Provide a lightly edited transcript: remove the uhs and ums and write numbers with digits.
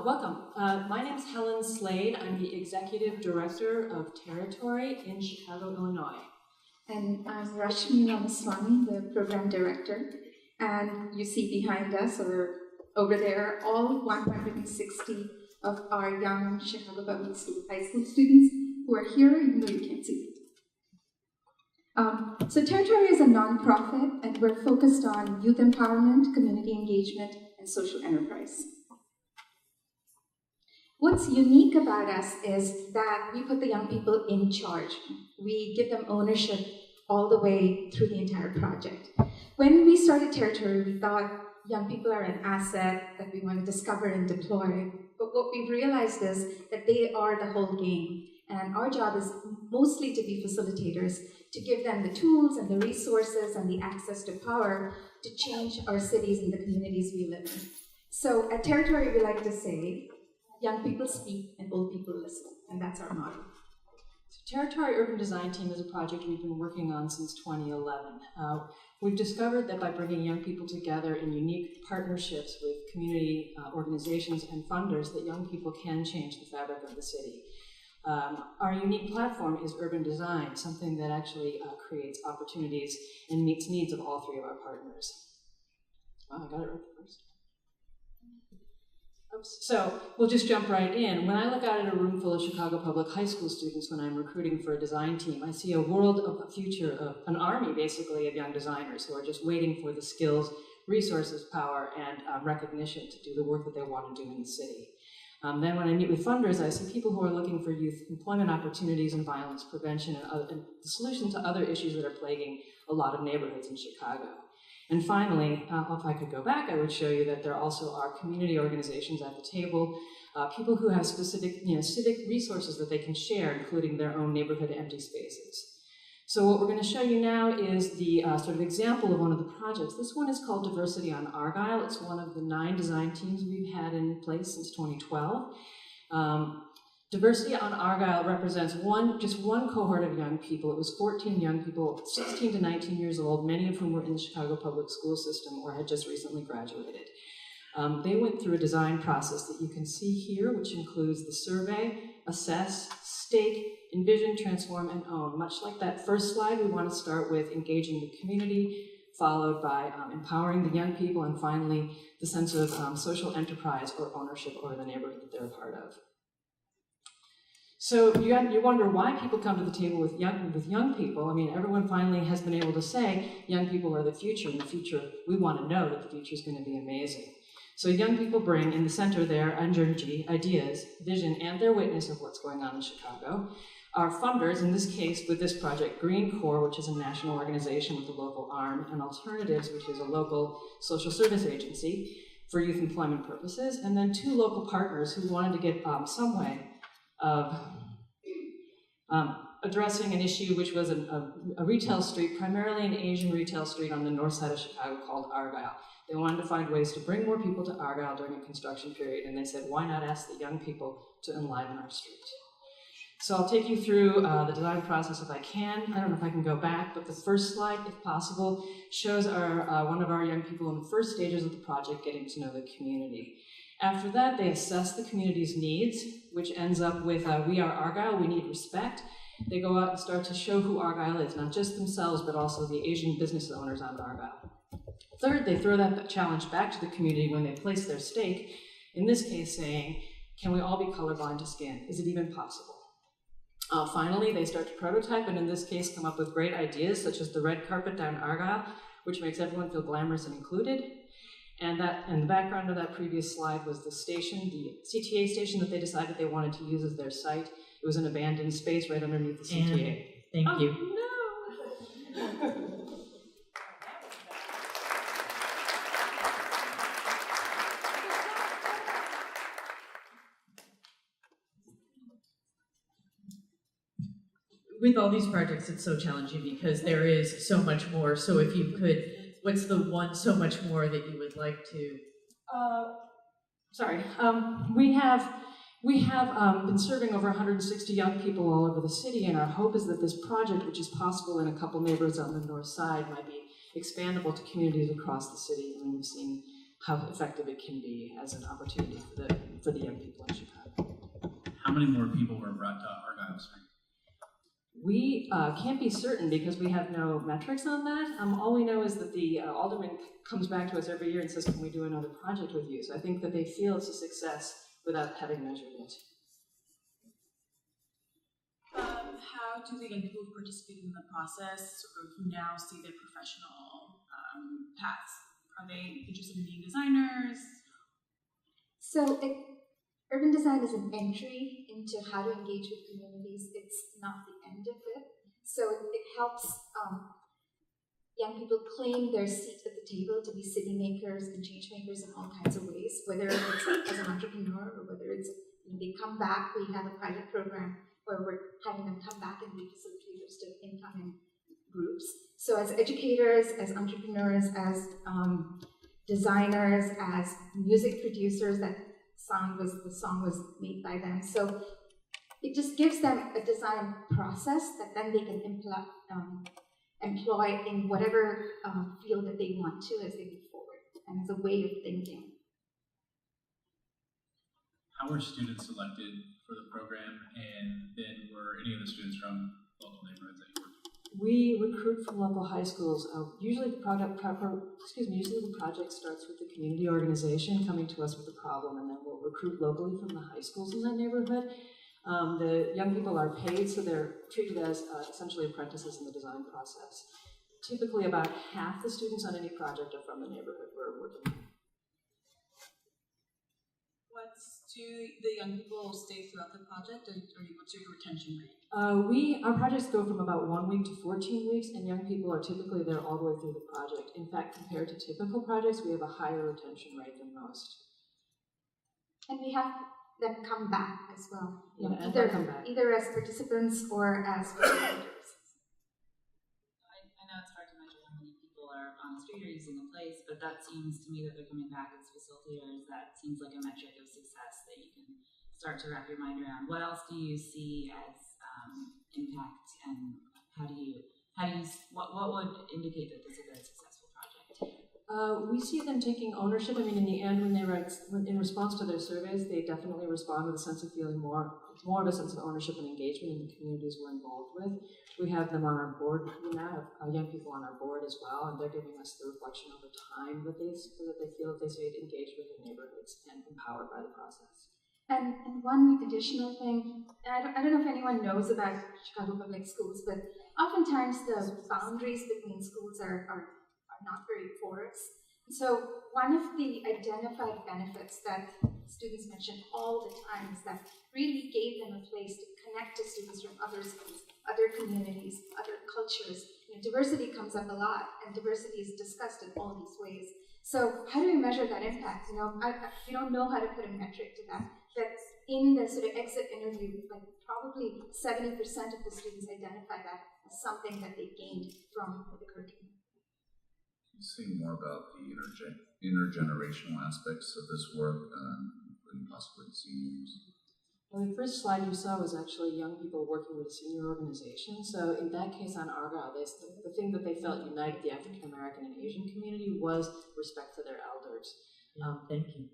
Welcome. My name is Helen Slade. I'm the Executive Director of Territory in Chicago, Illinois. And I'm Rashmi, Ramaswamy, the Program Director. And you see behind us, or over there, all 160 of our young Chicago Public School high school students who are here, even though you can't see them. So Territory is a nonprofit, and we're focused on youth empowerment, community engagement, and social enterprise. What's unique about us is that we put the young people in charge. We give them ownership all the way through the entire project. When we started Territory, we thought young people are an asset that we want to discover and deploy. But what we've realized is that they are the whole game. And our job is mostly to be facilitators, to give them the tools and the resources and the access to power to change our cities and the communities we live in. So at Territory, we like to say, young people speak and old people listen, and that's our motto. So Territory Urban Design Team is a project we've been working on since 2011. We've discovered that by bringing young people together in unique partnerships with community organizations and funders, that young people can change the fabric of the city. Our unique platform is urban design, something that actually creates opportunities and meets needs of all three of our partners. Wow, I got it right first. So we'll just jump right in. When I look out at a room full of Chicago Public High School students when I'm recruiting for a design team, I see a world of a future, of an army basically of young designers who are just waiting for the skills, resources, power, and recognition to do the work that they want to do in the city. Then when I meet with funders, I see people who are looking for youth employment opportunities and violence prevention and the solution to other issues that are plaguing a lot of neighborhoods in Chicago. And finally, if I could go back, I would show you that there also are community organizations at the table, people who have specific, civic resources that they can share, including their own neighborhood empty spaces. So what we're going to show you now is the sort of example of one of the projects. This one is called Diversity on Argyle. It's one of the 9 design teams we've had in place since 2012. Diversity on Argyle represents just one cohort of young people. It was 14 young people, 16 to 19 years old, many of whom were in the Chicago public school system or had just recently graduated. They went through a design process that you can see here, which includes the survey, assess, stake, envision, transform, and own. Much like that first slide, we want to start with engaging the community, followed by empowering the young people, and finally, the sense of social enterprise or ownership over the neighborhood that they're a part of. So you wonder why people come to the table with young people. I mean, everyone finally has been able to say young people are the future, and the future, we want to know that the future is going to be amazing. So young people bring in the center their energy, ideas, vision, and their witness of what's going on in Chicago. Our funders, in this case with this project, GreenCorps, which is a national organization with a local arm, and Alternatives, which is a local social service agency for youth employment purposes, and then 2 local partners who wanted to get some way of addressing an issue which was a retail street, primarily an Asian retail street on the north side of Chicago called Argyle. They wanted to find ways to bring more people to Argyle during a construction period, and they said, why not ask the young people to enliven our street? So I'll take you through the design process if I can. I don't know if I can go back, but the first slide, if possible, shows one of our young people in the first stages of the project getting to know the community. After that, they assess the community's needs, which ends up with, we are Argyle, we need respect. They go out and start to show who Argyle is, not just themselves, but also the Asian business owners on Argyle. Third, they throw that challenge back to the community when they place their stake, in this case saying, can we all be colorblind to skin? Is it even possible? Finally, they start to prototype, and in this case come up with great ideas, such as the red carpet down Argyle, which makes everyone feel glamorous and included. And the background of that previous slide was the station, the CTA station that they decided they wanted to use as their site. It was an abandoned space right underneath the CTA. Thank you. No! With all these projects, it's so challenging because there is so much more. So if you could, what's the one so much more that you would like to? We have We have been serving over 160 young people all over the city, and our hope is that this project, which is possible in a couple neighborhoods on the north side, might be expandable to communities across the city, and we've seen how effective it can be as an opportunity for the young people in Chicago. How many more people were brought to Argyle Street? We can't be certain because we have no metrics on that. All we know is that the alderman comes back to us every year and says, can we do another project with you? So I think that they feel it's a success without having measured it. How do the young people who participate in the process sort of now see their professional paths? Are they interested in being designers? So urban design is an entry into how to engage with communities. It's not the end of it. So it helps young people claim their seat at the table to be city makers and change makers in all kinds of ways, whether it's as an entrepreneur or whether it's when they come back. We have a pilot program where we're having them come back and be facilitators to incoming groups. So as educators, as entrepreneurs, as designers, as music producers, the song was made by them. So it just gives them a design process that then they can employ in whatever field that they want to as they move forward. And it's a way of thinking. How were students selected for the program, and then were any of the students from local neighborhoods that you worked with? We recruit from local high schools. Usually the project starts with the community organization coming to us with a problem, and then we'll recruit locally from the high schools in that neighborhood. The young people are paid, so they're treated as essentially apprentices in the design process. Typically about half the students on any project are from the neighborhood we're working in. Do the young people stay throughout the project, or what's your retention rate? Our projects go from about 1 week to 14 weeks, and young people are typically there all the way through the project. In fact, compared to typical projects, we have a higher retention rate than most. And we have them come back as well. Yeah, either as participants or as facilitators. I know it's hard to measure how many people are on the street or using the place, but that seems to me that they're coming back as facilitators. That seems like a metric of success that you can start to wrap your mind around. What else do you see as impact, and what would indicate that this is a very successful project? We see them taking ownership. I mean, in the end, in response to their surveys, they definitely respond with a sense of feeling more of a sense of ownership and engagement in the communities we're involved with. We have them on our board. We now have young people on our board as well, and they're giving us the reflection over time that they feel that they stayed engaged with their neighborhoods and empowered by the process. And one additional thing, I don't know if anyone knows about Chicago Public Schools, but oftentimes the boundaries between schools are not very porous. So one of the identified benefits that students mention all the time is that really gave them a place to connect to students from other schools, other communities, other cultures. Diversity comes up a lot, and diversity is discussed in all these ways. So how do we measure that impact? We don't know how to put a metric to that. But in the sort of exit interview, like probably 70% of the students identify that as something that they gained from the curriculum. Say more about the intergenerational aspects of this work, including possibly seniors. Well, the first slide you saw was actually young people working with a senior organization. So in that case on Argyle, the thing that they felt united the African American and Asian community was respect for their elders. Thank you.